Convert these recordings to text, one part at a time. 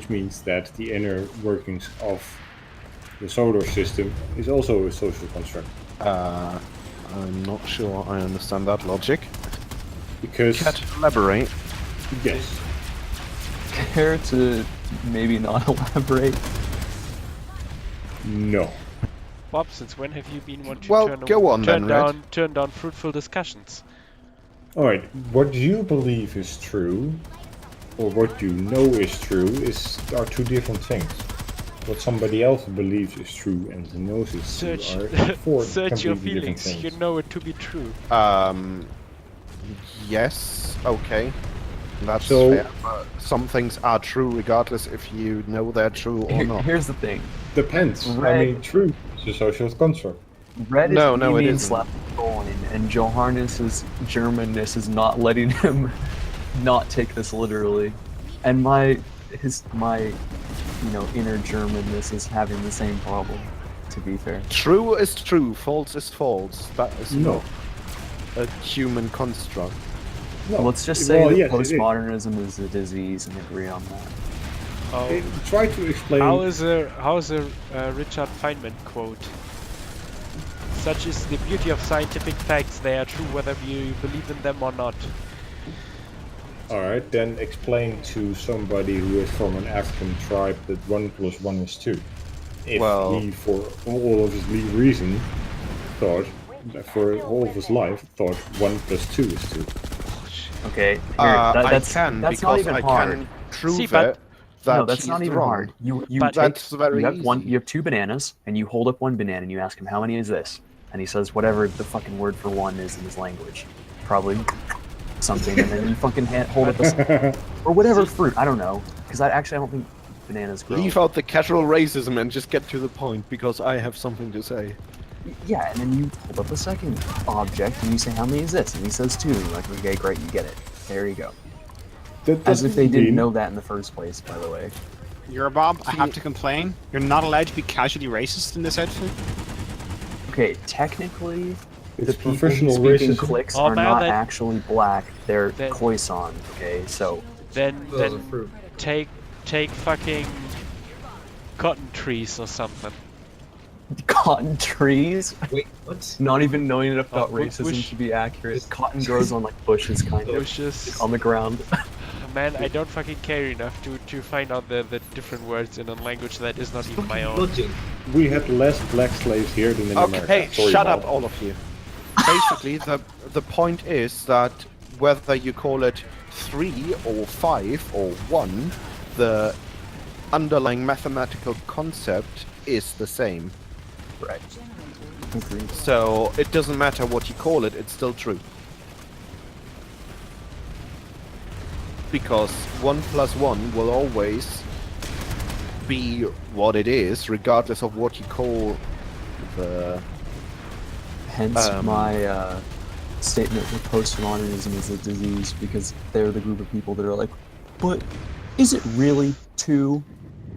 which means that the inner workings of the solar system is also a social construct. I'm not sure I understand that logic. Because, Can't elaborate. yes, Care to maybe not elaborate? no. Bob, since when have you been one to Well, go on then, Red. turn down fruitful discussions? Alright, what you believe is true, or what you know is true, are two different things. What somebody else believes is true and knows is true are four Search your completely different feelings. You things. know it to be true. Yes, okay. That's So- fair, but some things are true regardless if you know they're true or not. Here's the thing. Depends. I Red- mean, true is a social construct. Red No, is no, it being isn't. slapped and Johannes' Germanness is not letting him not take this literally. And my inner Germanness is having the same problem, to be fair. True is true, false is false. That is No. not a human construct. No. Let's just say Well, that yes, it is. postmodernism is a disease and agree on that. Oh, Try to explain. how is a Richard Feynman quote? Such is the beauty of scientific facts. They are true whether you believe in them or not. Alright, then explain to somebody who is from an African tribe that 1 + 1 is 2. If Well- he, for all of his reason, for all of his life, thought 1 + 2 is 2. Okay, here, that's that's not because even I hard. can prove See, but- it that No, that's he's not even wrong. hard. You But- take, That's very you have one. easy. You have two bananas, and you hold up one banana, and you ask him how many is this, and he says whatever the fucking word for one is in his language, probably something, and then you fucking hold up a or whatever fruit. I don't know, because I don't think bananas grow. Leave out the casual racism and just get to the point, because I have something to say. Yeah, and then you hold up a second object, and you say how many is this, and he says two. And you're like, okay, great, you get it. There you go. That As if doesn't they didn't mean- know that in the first place, by the way. Eurobob, I have to complain. You're not allowed to be casually racist in this outfit. Okay, technically, It's the people who professional speak in racism. clicks Oh, are now not that- actually black. They're that- Khoisan. Okay, so Then take fucking cotton trees or something. cotton trees. Wait, what? Not even knowing enough about Oh, racism bush. to be accurate. Cotton grows on like bushes, kind It of, was just, on the ground. man, I don't fucking care enough to find out the different words in a language that is not even my own. Logic. We had less black slaves here than in America. Okay, Sorry, shut Bob. up, all of you. Basically, the point is that whether you call it 3 or 5 or 1, the underlying mathematical concept is the same. Right. Agreed. So it doesn't matter what you call it, it's still true. Because 1 + 1 will always be what it is, regardless of what you call the... Hence my statement that postmodernism is a disease, because they're the group of people that are like, but is it really 2?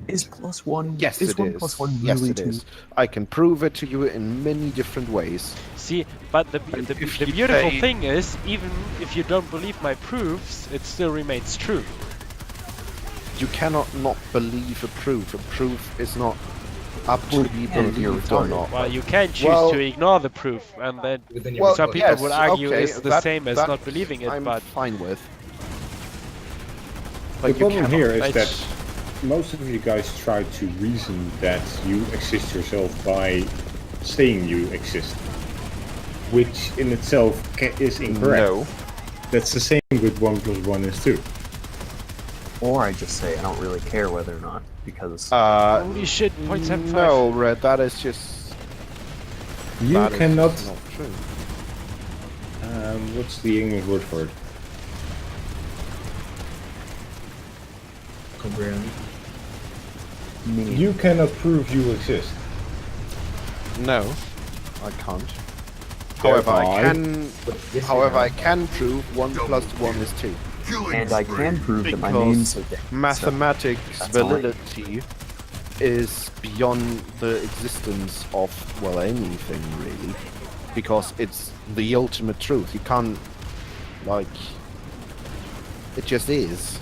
Is +1? Yes, is it 1 is. + 1 Yes, really it 2? is. I can prove it to you in many different ways. See, but the if the you beautiful say- thing is, even if you don't believe my proofs, it still remains true. You cannot not believe a proof. A proof is not up to Well, be you can if you're believed or retarded. not. Well, you can choose Well- to ignore the proof, and then Within your Well, some retarded. people yes, would argue okay, it's the that- same as that not believing it, I'm but fine with. The But you problem cannot. here is Like- that most of you guys try to reason that you exist yourself by saying you exist, which in itself is incorrect. No. That's the same with 1 + 1 is 2. Or I just say I don't really care whether or not, because holy shit, 0.75. No, Red, that is just... You that is cannot. just not true. What's the English word for it? Comprehend. me. You cannot prove you exist. No, I can't. However, I Thereby- can. But yes, However, you I can prove 1 + 1 is 2. and I can prove that my Because name's so different. Mathematics that's all I- validity is beyond the existence of, well, anything really, because it's the ultimate truth. You can't, like, it just is.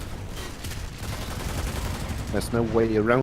There's no way around